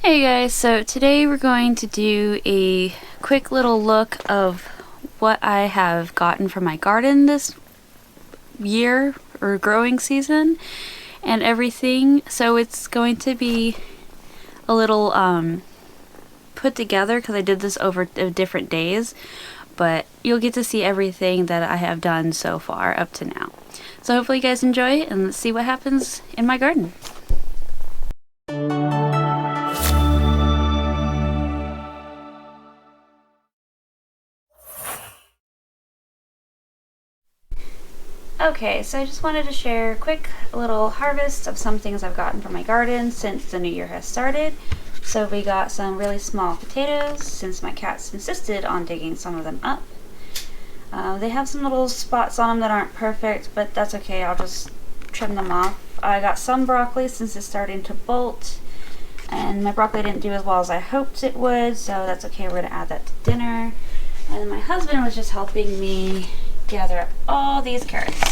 Hey guys, so today we're going to do a quick little look of what I have gotten from my garden this year or growing season and everything. So it's going to be a little put together because I did this over different days, but you'll get to see everything that I have done so far up to now. So hopefully you guys enjoy and let's see what happens in my garden. Okay, so I just wanted to share a quick little harvest of some things I've gotten from my garden since the new year has started. So we got some really small potatoes since my cats insisted on digging some of them up. They have some little spots on them that aren't perfect, but that's okay, I'll just trim them off. I got some broccoli since it's starting to bolt, and my broccoli didn't do as well as I hoped it would, so that's okay, we're going to add that to dinner. And my husband was just helping me gather up all these carrots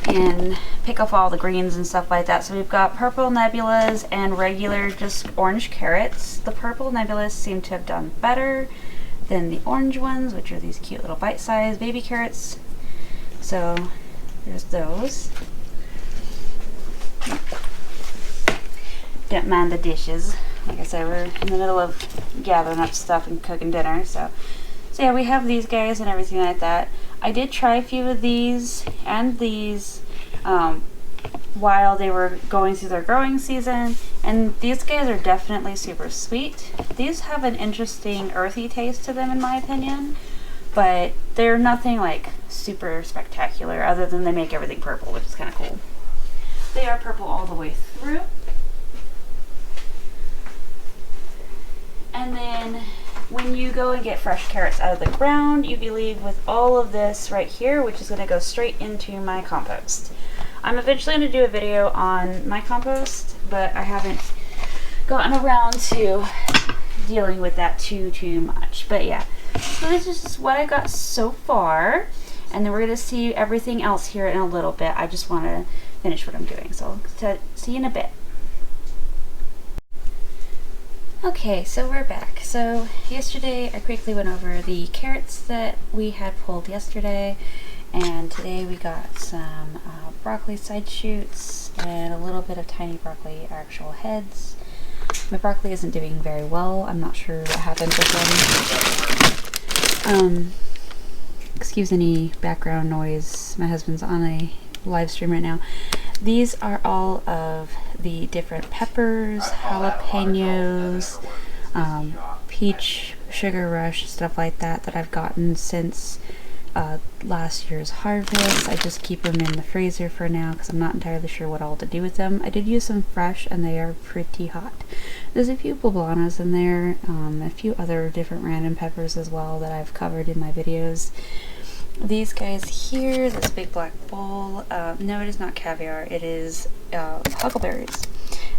and pick up all the greens and stuff like that. So we've got purple nebulas and regular just orange carrots. The purple nebulas seem to have done better than the orange ones, which are these cute little bite-sized baby carrots. So there's those. Don't mind the dishes. Like I said, we're in the middle of gathering up stuff and cooking dinner. So yeah, we have these guys and everything like that. I did try a few of these and these while they were going through their growing season, and these guys are definitely super sweet. These have an interesting earthy taste to them in my opinion, but they're nothing like super spectacular other than they make everything purple, which is kind of cool. They are purple all the way through. And then when you go and get fresh carrots out of the ground, you leave with all of this right here, which is going to go straight into my compost. I'm eventually going to do a video on my compost, but I haven't gotten around to dealing with that too much. But yeah, so this is just what I got so far, and then we're going to see everything else here in a little bit. I just want to finish what I'm doing, so I'll see you in a bit. Okay, so we're back. So yesterday I quickly went over the carrots that we had pulled yesterday, and today we got some broccoli side shoots and a little bit of tiny broccoli actual heads. My broccoli isn't doing very well. I'm not sure what happened with them. Excuse any background noise. My husband's on a live stream right now. These are all of the different peppers, jalapenos, peach, sugar rush, stuff like that I've gotten since last year's harvest. I just keep them in the freezer for now because I'm not entirely sure what all to do with them. I did use some fresh and they are pretty hot. There's a few poblanas in there, a few other different random peppers as well that I've covered in my videos. These guys here, this big black bowl, no, it is not caviar, it is huckleberries.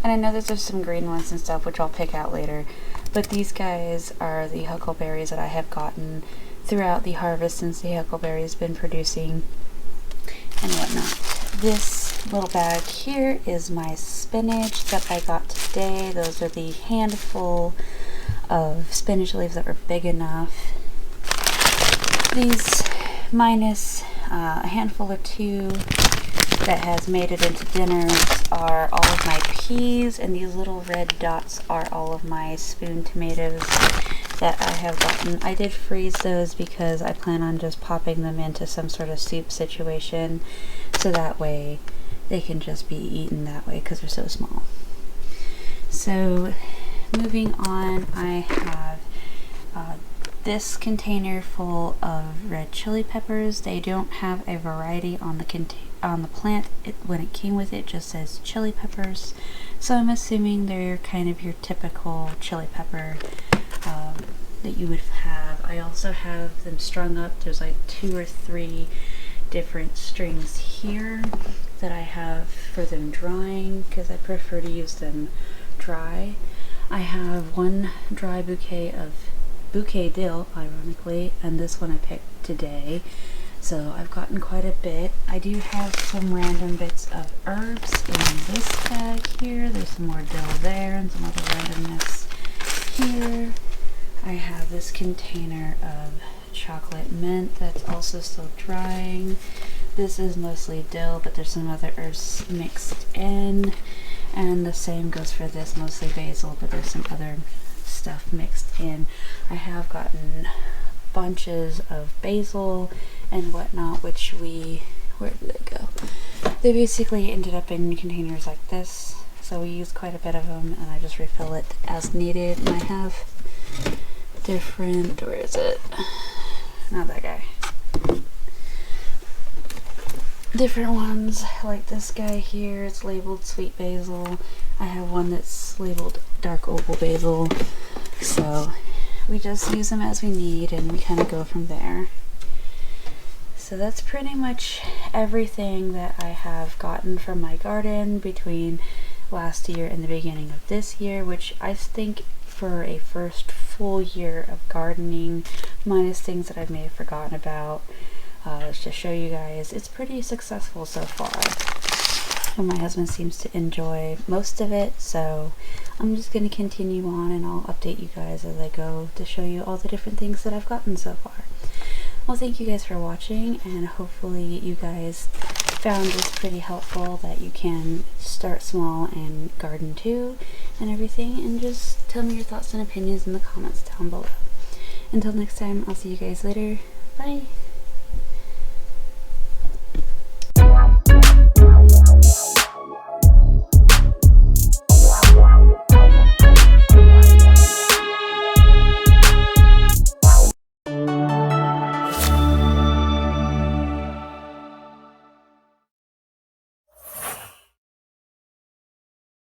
And I know that there's some green ones and stuff, which I'll pick out later, but these guys are the huckleberries that I have gotten throughout the harvest since the huckleberry's been producing and whatnot. This little bag here is my spinach that I got today. Those are the handful of spinach leaves that were big enough. These minus a handful or two that has made it into dinners are all of my peas, and these little red dots are all of my spoon tomatoes that I have gotten. I did freeze those because I plan on just popping them into some sort of soup situation, so that way they can just be eaten that way because they're so small. So moving on, I have this container full of red chili peppers. They don't have a variety on the plant. When it came with it just says chili peppers, so I'm assuming they're kind of your typical chili pepper that you would have. I also have them strung up. There's like 2 or 3 different strings here that I have for them drying because I prefer to use them dry. I have one dry bouquet dill, ironically, and this one I picked today. So I've gotten quite a bit. I do have some random bits of herbs in this bag here. There's some more dill there and some other randomness here. I have this container of chocolate mint that's also still drying. This is mostly dill, but there's some other herbs mixed in. And the same goes for this, mostly basil, but there's some other stuff mixed in. I have gotten bunches of basil and whatnot, which where did they go? They basically ended up in containers like this, so we use quite a bit of them, and I just refill it as needed. And I have different, where is it? Not that guy. Different ones, like this guy here, it's labeled sweet basil. I have one that's labeled dark opal basil. So we just use them as we need, and we kind of go from there. So that's pretty much everything that I have gotten from my garden between last year and the beginning of this year, which I think for a first full year of gardening, minus things that I may have forgotten about, let's just show you guys, it's pretty successful so far. And my husband seems to enjoy most of it, so I'm just going to continue on, and I'll update you guys as I go to show you all the different things that I've gotten so far. Well, thank you guys for watching, and hopefully you guys found this pretty helpful, that you can start small and garden too and everything, and just tell me your thoughts and opinions in the comments down below. Until next time, I'll see you guys later. Bye!